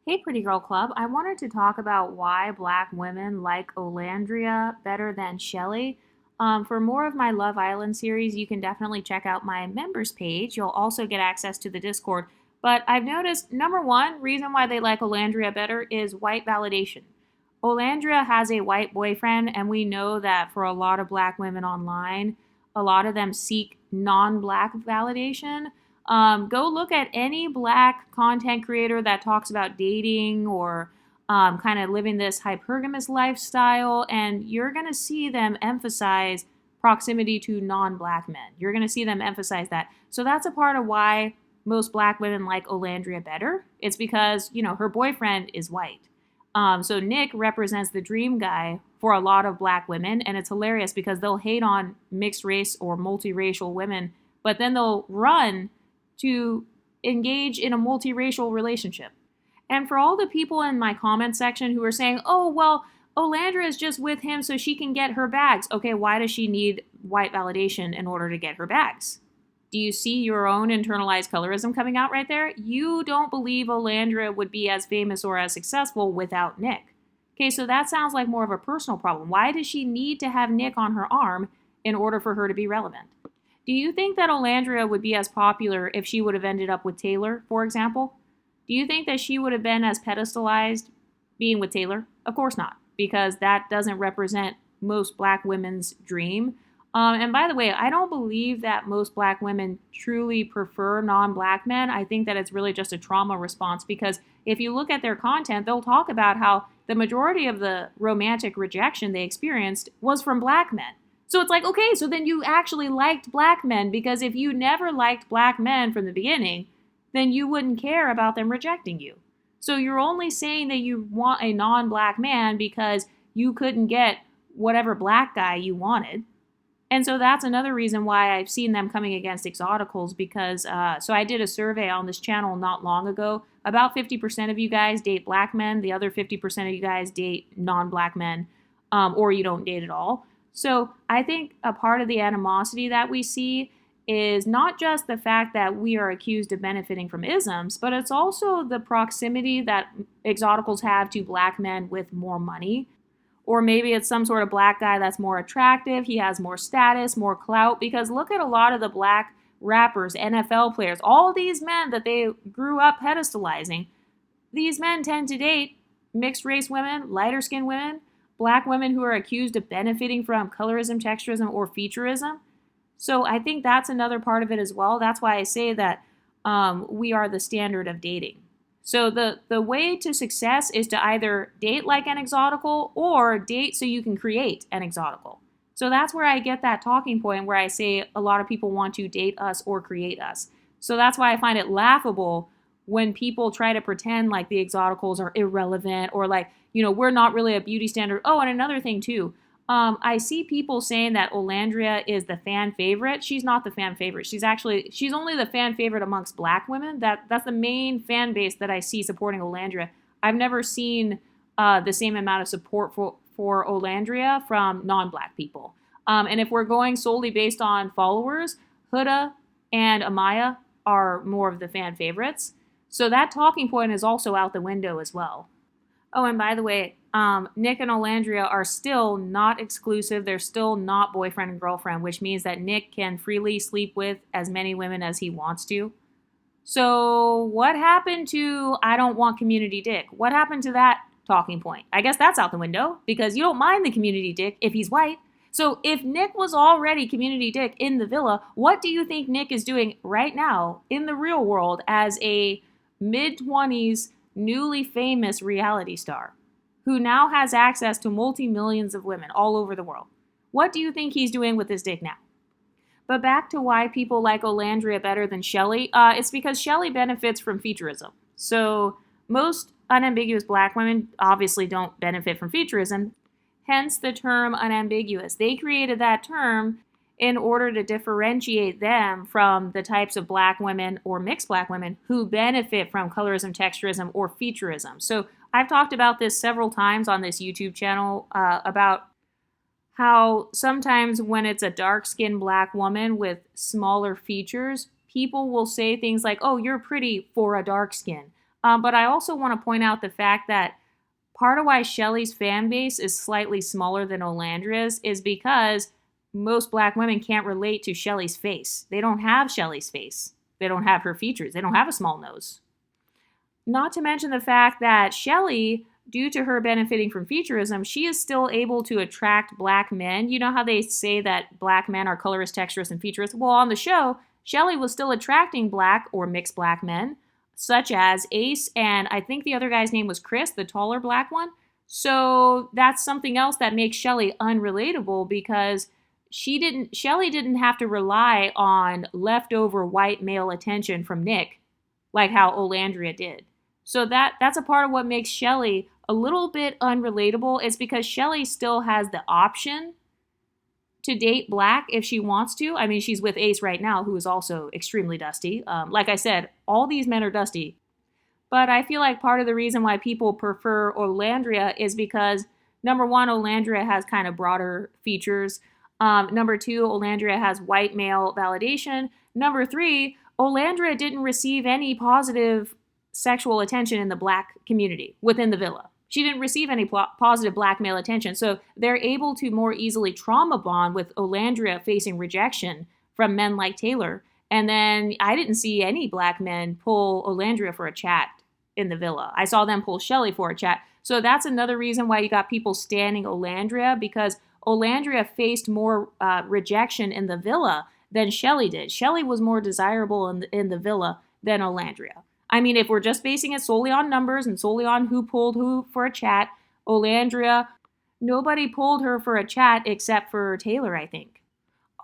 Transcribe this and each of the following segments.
Hey, Pretty Girl Club. I wanted to talk about why black women like Olandria better than Chelley. For more of my Love Island series, you can definitely check out my members page. You'll also get access to the Discord. But I've noticed number one reason why they like Olandria better is white validation. Olandria has a white boyfriend, and we know that for a lot of black women online, a lot of them seek non black validation. Go look at any black content creator that talks about dating or kind of living this hypergamous lifestyle, and you're going to see them emphasize proximity to non black men. You're going to see them emphasize that. So that's a part of why most black women like Olandria better. It's because, her boyfriend is white. So Nick represents the dream guy for a lot of black women, and it's hilarious because they'll hate on mixed race or multiracial women, but then they'll run to engage in a multiracial relationship. And for all the people in my comment section who are saying, oh, well, Olandra is just with him so she can get her bags. Okay, why does she need white validation in order to get her bags? Do you see your own internalized colorism coming out right there? You don't believe Olandra would be as famous or as successful without Nick. Okay, so that sounds like more of a personal problem. Why does she need to have Nick on her arm in order for her to be relevant? Do you think that Olandria would be as popular if she would have ended up with Taylor, for example? Do you think that she would have been as pedestalized being with Taylor? Of course not, because that doesn't represent most black women's dream. And by the way, I don't believe that most black women truly prefer non-black men. I think that it's really just a trauma response because if you look at their content, they'll talk about how the majority of the romantic rejection they experienced was from black men. So it's like, okay, so then you actually liked black men because if you never liked black men from the beginning, then you wouldn't care about them rejecting you. So you're only saying that you want a non-black man because you couldn't get whatever black guy you wanted. And so that's another reason why I've seen them coming against exoticals because, so I did a survey on this channel not long ago. About 50% of you guys date black men. The other 50% of you guys date non-black men, or you don't date at all. So I think a part of the animosity that we see is not just the fact that we are accused of benefiting from isms, but it's also the proximity that exoticals have to black men with more money. Or maybe it's some sort of black guy that's more attractive. He has more status, more clout. Because look at a lot of the black rappers, NFL players, all these men that they grew up pedestalizing. These men tend to date mixed race women, lighter skinned women, black women who are accused of benefiting from colorism, texturism, or featurism. So I think that's another part of it as well. That's why I say that we are the standard of dating. So the way to success is to either date like an exotical or date so you can create an exotical. So that's where I get that talking point where I say a lot of people want to date us or create us. So that's why I find it laughable when people try to pretend like the exoticals are irrelevant or like, we're not really a beauty standard. Oh, and another thing too. I see people saying that Olandria is the fan favorite. She's not the fan favorite. She's only the fan favorite amongst black women. That's the main fan base that I see supporting Olandria. I've never seen the same amount of support for Olandria from non-black people. And if we're going solely based on followers, Huda and Amaya are more of the fan favorites. So that talking point is also out the window as well. Oh, and by the way, Nick and Olandria are still not exclusive. They're still not boyfriend and girlfriend, which means that Nick can freely sleep with as many women as he wants to. So what happened to I don't want community dick? What happened to that talking point? I guess that's out the window because you don't mind the community dick if he's white. So if Nick was already community dick in the villa, what do you think Nick is doing right now in the real world as a mid-20s newly famous reality star who now has access to multi-millions of women all over the world? What do you think he's doing with his dick now? But back to why people like Olandria better than Chelley. It's because Chelley benefits from featurism. So most unambiguous black women obviously don't benefit from featurism, hence the term unambiguous. They created that term in order to differentiate them from the types of black women or mixed black women who benefit from colorism, texturism, or featurism. So I've talked about this several times on this YouTube channel about how sometimes when it's a dark-skinned black woman with smaller features, people will say things like, oh, you're pretty for a dark skin. But I also want to point out the fact that part of why Chelley's fan base is slightly smaller than Olandria's is because most black women can't relate to Chelley's face. They don't have Chelley's face. They don't have her features. They don't have a small nose. Not to mention the fact that Chelley, due to her benefiting from featurism, she is still able to attract black men. You know how they say that black men are colorist, texturist, and featurist? Well, on the show, Chelley was still attracting black or mixed black men, such as Ace, and I think the other guy's name was Chris, the taller black one. So that's something else that makes Chelley unrelatable because Chelley didn't have to rely on leftover white male attention from Nick like how Olandria did. So that's a part of what makes Chelley a little bit unrelatable. It's because Chelley still has the option to date black if she wants to. I mean, she's with Ace right now, who is also extremely dusty. Like I said, all these men are dusty. But I feel like part of the reason why people prefer Olandria is because, number one, Olandria has kind of broader features. Number two, Olandria has white male validation. Number three, Olandria didn't receive any positive sexual attention in the black community within the villa. She didn't receive any positive black male attention. So they're able to more easily trauma bond with Olandria facing rejection from men like Taylor. And then I didn't see any black men pull Olandria for a chat in the villa. I saw them pull Chelley for a chat. So that's another reason why you got people standing Olandria, because Olandria faced more rejection in the villa than Chelley did. Chelley was more desirable in the villa than Olandria. I mean, if we're just basing it solely on numbers and solely on who pulled who for a chat, Olandria, nobody pulled her for a chat except for Taylor, I think.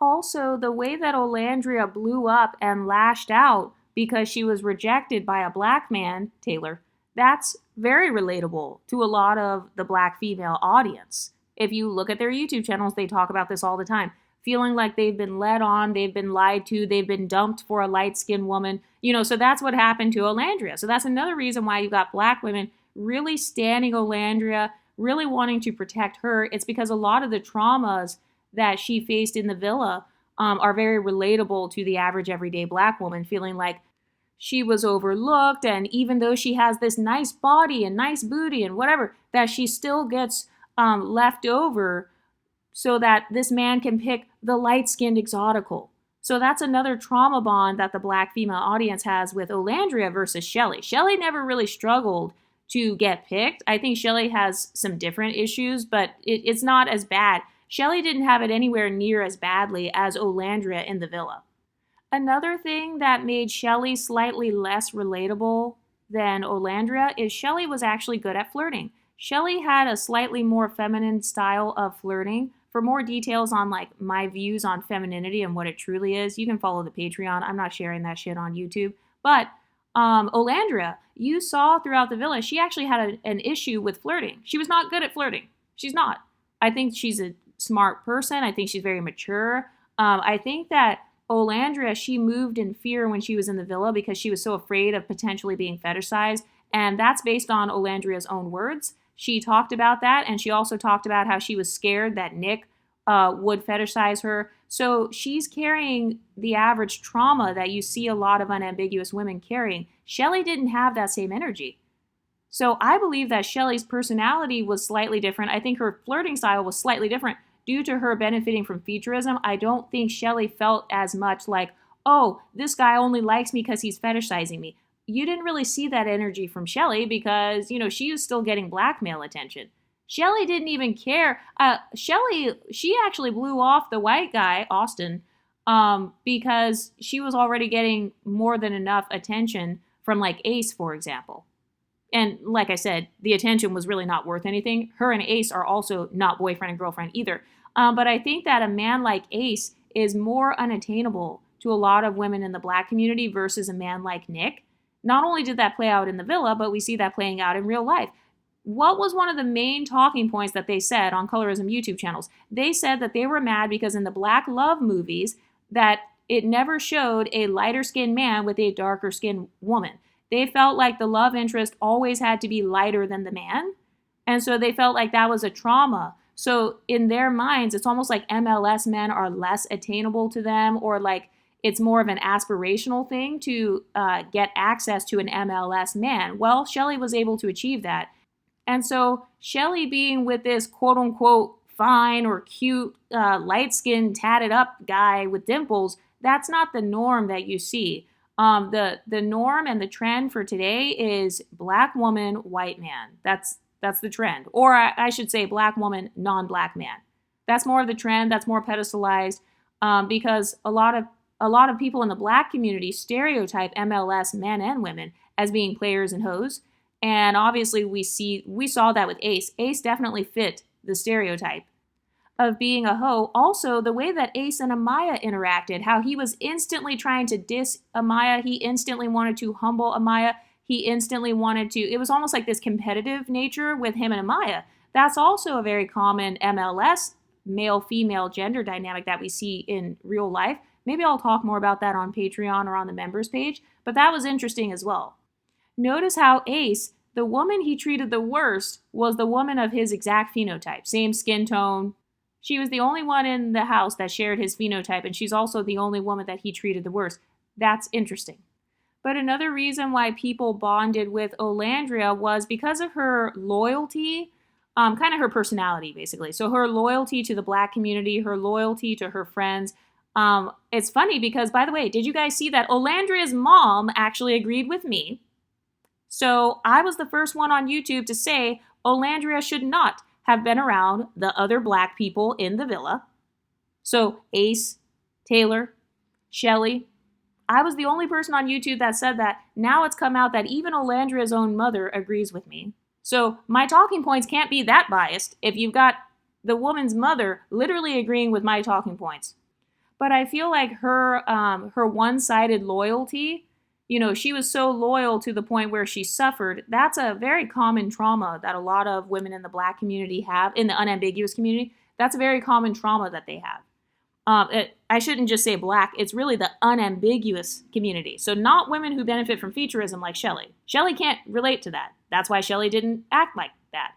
Also, the way that Olandria blew up and lashed out because she was rejected by a black man, Taylor, that's very relatable to a lot of the black female audience. If you look at their YouTube channels, they talk about this all the time. Feeling like they've been led on, they've been lied to, they've been dumped for a light-skinned woman. So that's what happened to Olandria. So that's another reason why you got black women really standing Olandria, really wanting to protect her. It's because a lot of the traumas that she faced in the villa are very relatable to the average everyday black woman, feeling like she was overlooked, and even though she has this nice body and nice booty and whatever, that she still gets left over so that this man can pick the light-skinned exotical. So that's another trauma bond that the black female audience has with Olandria versus Chelley. Chelley never really struggled to get picked. I think Chelley has some different issues, but it's not as bad. Chelley didn't have it anywhere near as badly as Olandria in the villa. Another thing that made Chelley slightly less relatable than Olandria is Chelley was actually good at flirting. Chelley had a slightly more feminine style of flirting. For more details on my views on femininity and what it truly is, you can follow the Patreon. I'm not sharing that shit on YouTube. But Olandria, you saw throughout the villa, she actually had an issue with flirting. She was not good at flirting. She's not. I think she's a smart person. I think she's very mature. I think that Olandria, she moved in fear when she was in the villa because she was so afraid of potentially being fetishized. And that's based on Olandria's own words. She talked about that, and she also talked about how she was scared that Nick would fetishize her. So she's carrying the average trauma that you see a lot of unambiguous women carrying. Chelley didn't have that same energy. So I believe that Chelley's personality was slightly different. I think her flirting style was slightly different due to her benefiting from featurism. I don't think Chelley felt as much like, oh, this guy only likes me because he's fetishizing me. You didn't really see that energy from Chelley because, she was still getting black male attention. Chelley didn't even care. Chelley, she actually blew off the white guy, Austin, because she was already getting more than enough attention from Ace, for example. And like I said, the attention was really not worth anything. Her and Ace are also not boyfriend and girlfriend either. But I think that a man like Ace is more unattainable to a lot of women in the black community versus a man like Nick. Not only did that play out in the villa, but we see that playing out in real life. What was one of the main talking points that they said on colorism YouTube channels? They said that they were mad because in the black love movies that it never showed a lighter skinned man with a darker skinned woman. They felt like the love interest always had to be lighter than the man. And so they felt like that was a trauma. So in their minds, it's almost like MLS men are less attainable to them, or it's more of an aspirational thing to get access to an MLS man. Well, Chelley was able to achieve that. And so Chelley being with this quote unquote fine or cute, light skinned, tatted up guy with dimples, that's not the norm that you see. The norm and the trend for today is black woman, white man. That's the trend. Or I should say black woman, non-black man. That's more of the trend. That's more pedestalized because a lot of people in the black community stereotype MLS men and women as being players and hoes. And obviously we saw that with Ace. Ace definitely fit the stereotype of being a hoe. Also, the way that Ace and Amaya interacted, how he was instantly trying to diss Amaya, he instantly wanted to humble Amaya, he instantly wanted to, it was almost like this competitive nature with him and Amaya. That's also a very common MLS male-female gender dynamic that we see in real life. Maybe I'll talk more about that on Patreon or on the members page, but that was interesting as well. Notice how Ace, the woman he treated the worst was the woman of his exact phenotype, same skin tone. She was the only one in the house that shared his phenotype, and she's also the only woman that he treated the worst. That's interesting. But another reason why people bonded with Olandria was because of her loyalty, kind of her personality, basically. So her loyalty to the black community, her loyalty to her friends. It's funny because, by the way, did you guys see that Olandria's mom actually agreed with me? So I was the first one on YouTube to say Olandria should not have been around the other black people in the villa. So Ace, Taylor, Chelley. I was the only person on YouTube that said that. Now it's come out that even Olandria's own mother agrees with me. So my talking points can't be that biased if you've got the woman's mother literally agreeing with my talking points. But I feel like her one-sided loyalty, she was so loyal to the point where she suffered. That's a very common trauma that a lot of women in the black community have, in the unambiguous community. That's a very common trauma that they have. I shouldn't just say black, it's really the unambiguous community. So not women who benefit from featurism like Chelley. Chelley can't relate to that. That's why Chelley didn't act like that.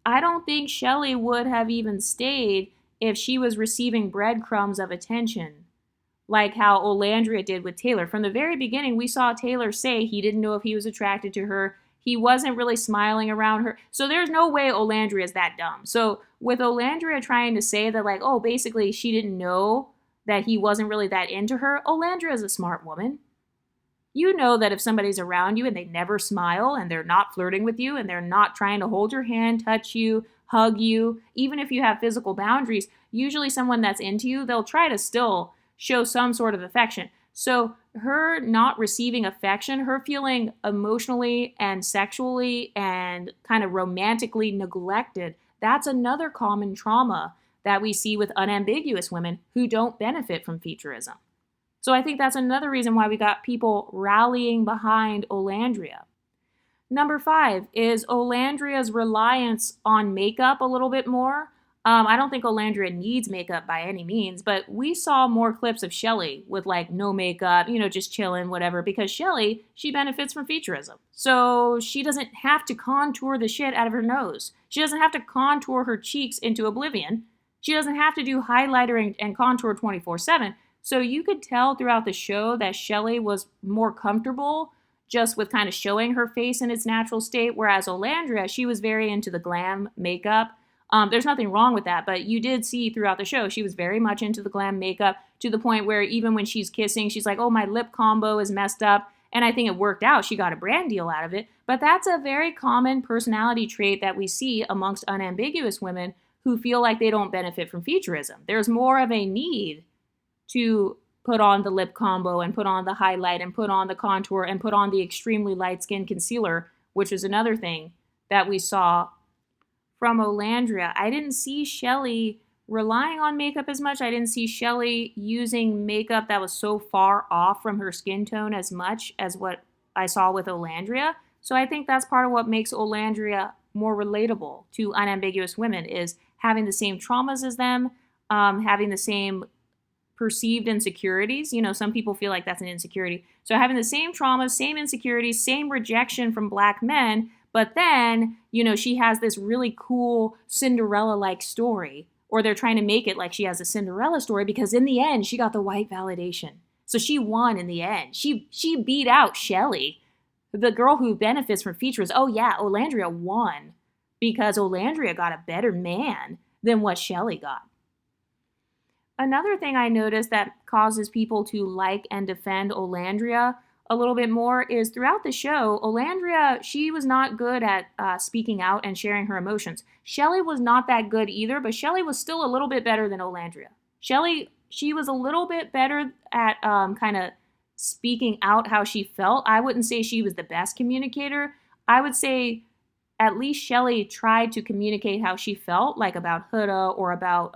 I don't think Chelley would have even stayed if she was receiving breadcrumbs of attention, like how Olandria did with Taylor. From the very beginning, we saw Taylor say he didn't know if he was attracted to her. He wasn't really smiling around her. So there's no way Olandria is that dumb. So with Olandria trying to say that, like, oh, basically she didn't know that he wasn't really that into her, Olandria is a smart woman. You know that if somebody's around you and they never smile and they're not flirting with you and they're not trying to hold your hand, touch you, hug you, even if you have physical boundaries, usually someone that's into you, they'll try to still show some sort of affection. So her not receiving affection, her feeling emotionally and sexually and kind of romantically neglected, that's another common trauma that we see with unambiguous women who don't benefit from featurism. So I think that's another reason why we got people rallying behind Olandria. Number 5 is Olandria's reliance on makeup a little bit more. I don't think Olandria needs makeup by any means, but we saw more clips of Chelley with like no makeup, just chilling, whatever, because Chelley, she benefits from featurism. So she doesn't have to contour the shit out of her nose. She doesn't have to contour her cheeks into oblivion. She doesn't have to do highlighter and contour 24/7. So you could tell throughout the show that Chelley was more comfortable just with kind of showing her face in its natural state, whereas Olandria, she was very into the glam makeup. There's nothing wrong with that, but you did see throughout the show, she was very much into the glam makeup to the point where even when she's kissing, she's like, oh, my lip combo is messed up. And I think it worked out. She got a brand deal out of it. But that's a very common personality trait that we see amongst unambiguous women who feel like they don't benefit from featurism. There's more of a need to put on the lip combo and put on the highlight and put on the contour and put on the extremely light skin concealer, which is another thing that we saw from Olandria. I didn't see Chelley relying on makeup as much. I didn't see Chelley using makeup that was so far off from her skin tone as much as what I saw with Olandria. So I think that's part of what makes Olandria more relatable to unambiguous women, is having the same traumas as them, having the same perceived insecurities. Some people feel like that's an insecurity. So having the same traumas, same insecurities, same rejection from black men, but then, she has this really cool Cinderella-like story, or they're trying to make it like she has a Cinderella story because in the end, she got the white validation. So she won in the end. She beat out Chelley, the girl who benefits from features. Oh yeah, Olandria won because Olandria got a better man than what Chelley got. Another thing I noticed that causes people to like and defend Olandria a little bit more is throughout the show, Olandria, she was not good at speaking out and sharing her emotions. Chelley was not that good either, but Chelley was still a little bit better than Olandria. Chelley, she was a little bit better at kind of speaking out how she felt. I wouldn't say she was the best communicator. I would say at least Chelley tried to communicate how she felt, like about Huda or about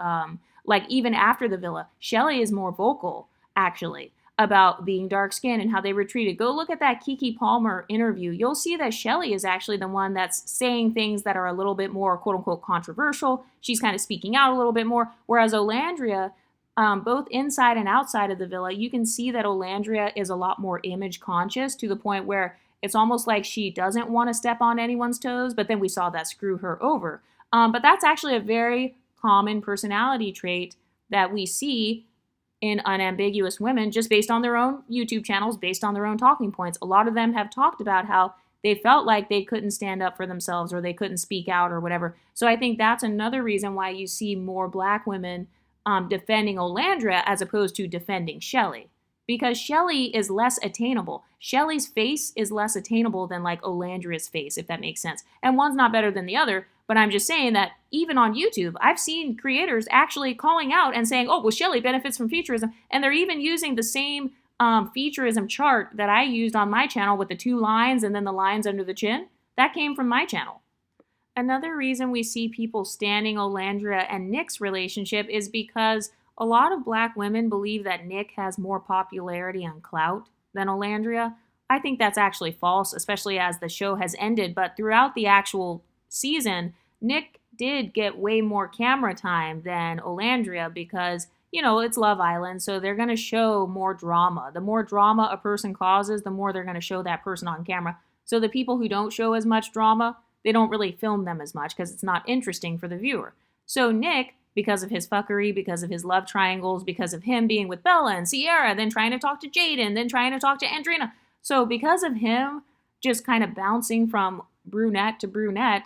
like even after the villa. Chelley is more vocal, actually, about being dark-skinned and how they were treated. Go look at that Keke Palmer interview. You'll see that Chelley is actually the one that's saying things that are a little bit more quote-unquote controversial. She's kind of speaking out a little bit more, whereas Olandria, both inside and outside of the villa, you can see that Olandria is a lot more image conscious to the point where it's almost like she doesn't want to step on anyone's toes, but then we saw that screw her over. But that's actually a very common personality trait that we see in unambiguous women just based on their own YouTube channels, based on their own talking points. A lot of them have talked about how they felt like they couldn't stand up for themselves or they couldn't speak out or whatever. So I think that's another reason why you see more Black women defending Olandria as opposed to defending Chelley. Because Chelley is less attainable. Chelley's face is less attainable than like Olandria's face, if that makes sense. And one's not better than the other, but I'm just saying that even on YouTube, I've seen creators actually calling out and saying, oh, well, Chelley benefits from featurism. And they're even using the same featurism chart that I used on my channel with the 2 lines and then the lines under the chin. That came from my channel. Another reason we see people standing Olandria and Nick's relationship is because a lot of Black women believe that Nick has more popularity on Clout than Olandria. I think that's actually false, especially as the show has ended. But throughout the actual season, Nick did get way more camera time than Olandria because, you know, it's Love Island, so they're going to show more drama. The more drama a person causes, the more they're going to show that person on camera. So the people who don't show as much drama, they don't really film them as much because it's not interesting for the viewer. So Nick, because of his fuckery, because of his love triangles, because of him being with Bella and Sierra, then trying to talk to Jaden, then trying to talk to Andrina. So because of him just kind of bouncing from brunette to brunette,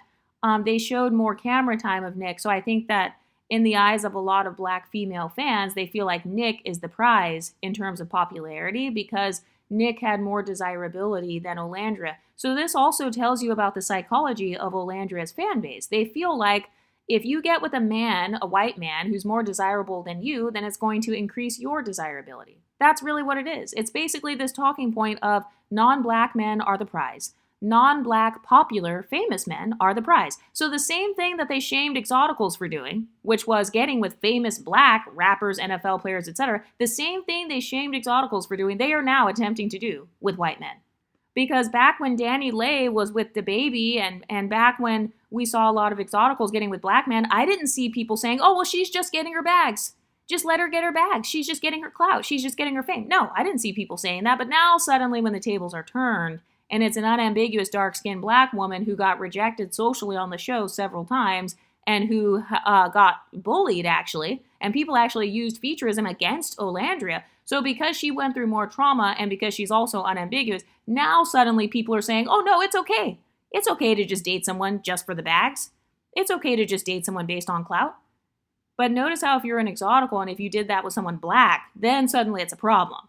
they showed more camera time of Nick. So I think that in the eyes of a lot of Black female fans, they feel like Nick is the prize in terms of popularity because Nick had more desirability than Olandria. So this also tells you about the psychology of Olandria's fan base. They feel like if you get with a man, a white man, who's more desirable than you, then it's going to increase your desirability. That's really what it is. It's basically this talking point of non-Black men are the prize. Non-Black, popular, famous men are the prize. So the same thing that they shamed exoticals for doing, which was getting with famous Black rappers, NFL players, etc., the same thing they shamed exoticals for doing, they are now attempting to do with white men. Because back when Danny Lay was with DaBaby and back when we saw a lot of exoticals getting with Black men, I didn't see people saying, oh, well, she's just getting her bags. Just let her get her bags. She's just getting her clout. She's just getting her fame. No, I didn't see people saying that. But now suddenly when the tables are turned and it's an unambiguous dark-skinned Black woman who got rejected socially on the show several times and who got bullied, actually, and people actually used featurism against Olandria. So because she went through more trauma and because she's also unambiguous, now suddenly people are saying, oh, no, it's okay. It's okay to just date someone just for the bags. It's okay to just date someone based on clout. But notice how if you're an exotical and if you did that with someone Black, then suddenly it's a problem.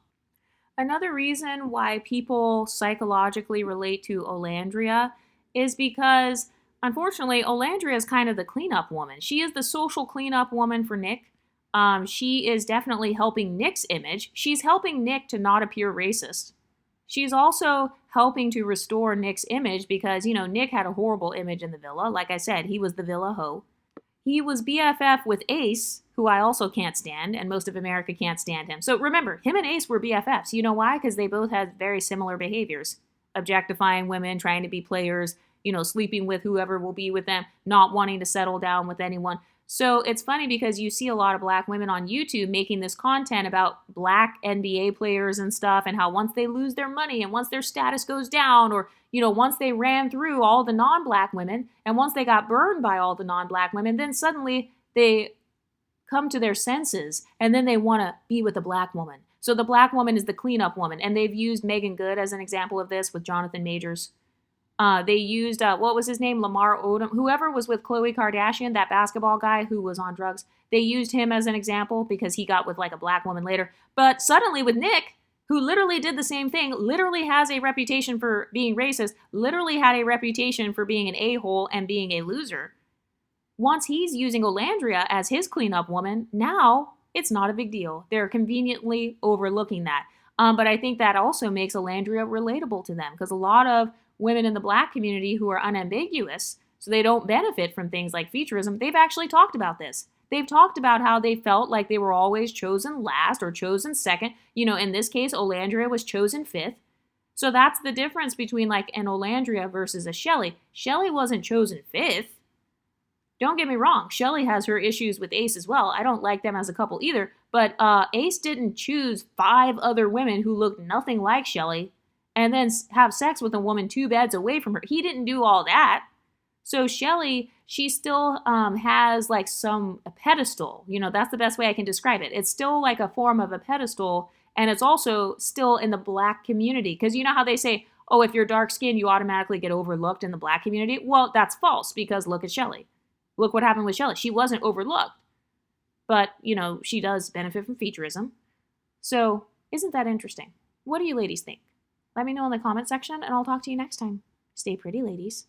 Another reason why people psychologically relate to Olandria is because, unfortunately, Olandria is kind of the cleanup woman. She is the social cleanup woman for Nick. She is definitely helping Nick's image. She's helping Nick to not appear racist. She's also helping to restore Nick's image because, you know, Nick had a horrible image in the villa. Like I said, he was the villa hoe. He was BFF with Ace, who I also can't stand, and most of America can't stand him. So remember, him and Ace were BFFs. You know why? Because they both had very similar behaviors. Objectifying women, trying to be players, you know, sleeping with whoever will be with them, not wanting to settle down with anyone. So it's funny because you see a lot of Black women on YouTube making this content about Black NBA players and stuff and how once they lose their money and once their status goes down or, you know, once they ran through all the non-Black women and once they got burned by all the non-Black women, then suddenly they come to their senses and then they want to be with a Black woman. So the black woman is the cleanup woman, and they've used Megan Good as an example of this with Jonathan Majors. They used, what was his name? Lamar Odom. Whoever was with Khloe Kardashian, that basketball guy who was on drugs, they used him as an example because he got with like a black woman later. But suddenly with Nick, who literally did the same thing, literally has a reputation for being racist, literally had a reputation for being an a-hole and being a loser. Once he's using Olandria as his cleanup woman, now it's not a big deal. They're conveniently overlooking that. But I think that also makes Olandria relatable to them because a lot of women in the black community who are unambiguous, so they don't benefit from things like featurism, they've actually talked about this. They've talked about how they felt like they were always chosen last or chosen second. You know, in this case, Olandria was chosen fifth. So that's the difference between like an Olandria versus a Chelley. Chelley wasn't chosen fifth. Don't get me wrong, Chelley has her issues with Ace as well. I don't like them as a couple either, but Ace didn't choose 5 other women who looked nothing like Chelley and then have sex with a woman 2 beds away from her. He didn't do all that. So Chelley, she still has like a pedestal. You know, that's the best way I can describe it. It's still like a form of a pedestal, and it's also still in the black community. Because you know how they say, oh, if you're dark skinned, you automatically get overlooked in the black community? Well, that's false because look at Chelley. Look what happened with Chelley. She wasn't overlooked. But, you know, she does benefit from featurism. So, isn't that interesting? What do you ladies think? Let me know in the comment section, and I'll talk to you next time. Stay pretty, ladies.